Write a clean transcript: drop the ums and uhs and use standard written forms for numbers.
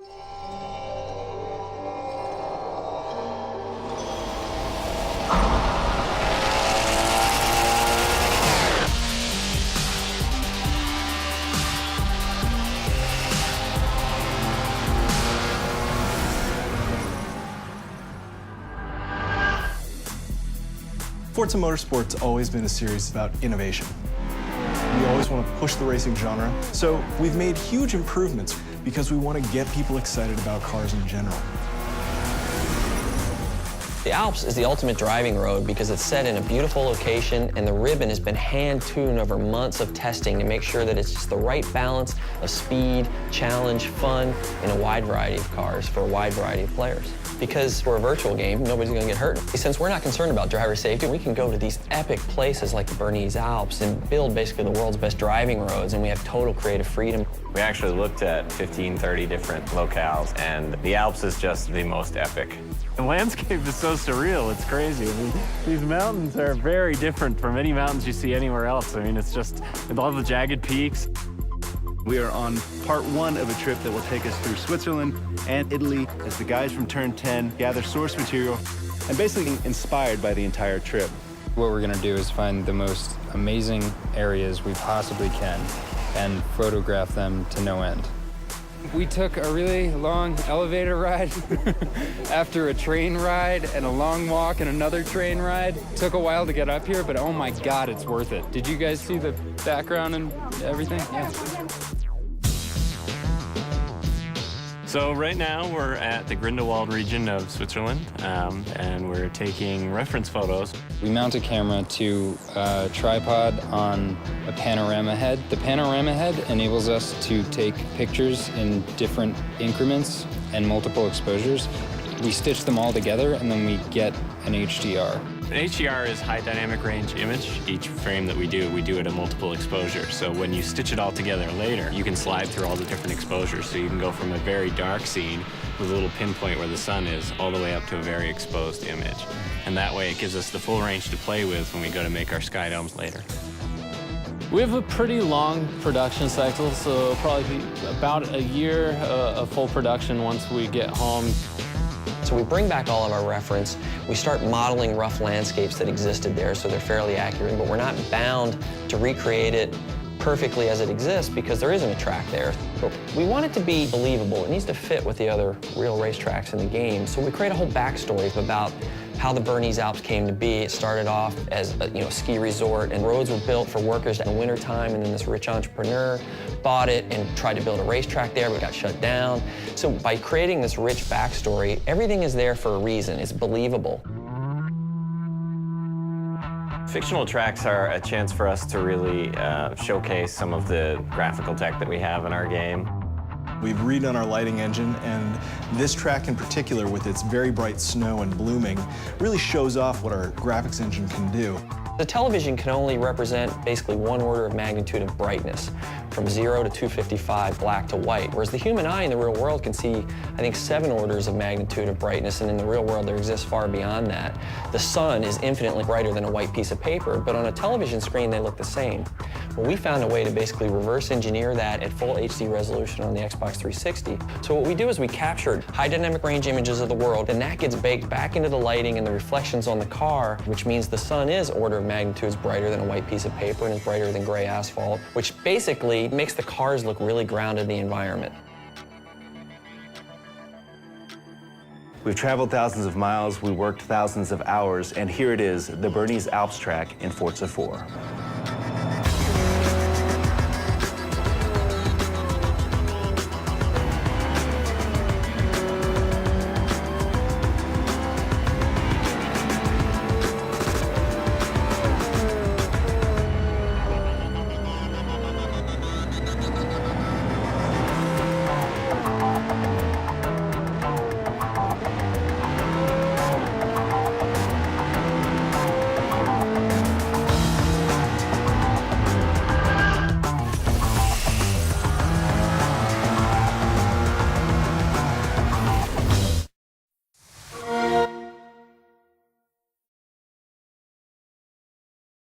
Forza Motorsport's always been a series about innovation. We always want to push the racing genre, so we've made huge improvements because we want to get people excited about cars in general. The Alps is the ultimate driving road because it's set in a beautiful location and the ribbon has been hand-tuned over months of testing to make sure that it's just the right balance of speed, challenge, fun, in a wide variety of cars for a wide variety of players. Because we're a virtual game, nobody's gonna get hurt. Since we're not concerned about driver safety, we can go to these epic places like the Bernies Alps and build basically the world's best driving roads, and we have total creative freedom. We actually looked at 15, 30 different locales, and the Alps is just the most epic. The landscape is so surreal, it's crazy. I mean, these mountains are very different from any mountains you see anywhere else. I mean, it's just, with all the jagged peaks. We are on part one of a trip that will take us through Switzerland and Italy as the guys from Turn 10 gather source material and basically inspired by the entire trip. What we're gonna do is find the most amazing areas we possibly can and photograph them to no end. We took a really long elevator ride after a train ride and a long walk and another train ride. Took a while to get up here, but oh my God, it's worth it. Did you guys see the background and everything? Yeah. So right now we're at the Grindelwald region of Switzerland, and we're taking reference photos. We mount a camera to a tripod on a panorama head. The panorama head enables us to take pictures in different increments and multiple exposures. We stitch them all together and then we get an HDR. An HDR is high dynamic range image. Each frame that we do at a multiple exposure. So when you stitch it all together later, you can slide through all the different exposures. So you can go from a very dark scene with a little pinpoint where the sun is all the way up to a very exposed image. And that way it gives us the full range to play with when we go to make our sky domes later. We have a pretty long production cycle, so it'll probably be about a year of full production once we get home. So we bring back all of our reference, we start modeling rough landscapes that existed there so they're fairly accurate, but we're not bound to recreate it perfectly as it exists because there isn't a track there. But we want it to be believable. It needs to fit with the other real racetracks in the game. So we create a whole backstory about how the Bernies Alps came to be. It started off as a ski resort, and roads were built for workers in the wintertime, and then this rich entrepreneur bought it and tried to build a racetrack there, but it got shut down. So by creating this rich backstory, everything is there for a reason. It's believable. Fictional tracks are a chance for us to really showcase some of the graphical tech that we have in our game. We've redone our lighting engine, and this track in particular, with its very bright snow and blooming, really shows off what our graphics engine can do. The television can only represent basically one order of magnitude of brightness, from 0 to 255, black to white, whereas the human eye in the real world can see, I think, 7 orders of magnitude of brightness, and in the real world there exists far beyond that. The sun is infinitely brighter than a white piece of paper, but on a television screen they look the same. Well, we found a way to basically reverse engineer that at full HD resolution on the Xbox 360. So what we do is we captured high dynamic range images of the world, and that gets baked back into the lighting and the reflections on the car, which means the sun is order of magnitudes brighter than a white piece of paper and is brighter than gray asphalt, which basically makes the cars look really grounded in the environment. We've traveled thousands of miles, we worked thousands of hours, and here it is, the Bernies Alps Track in Forza 4.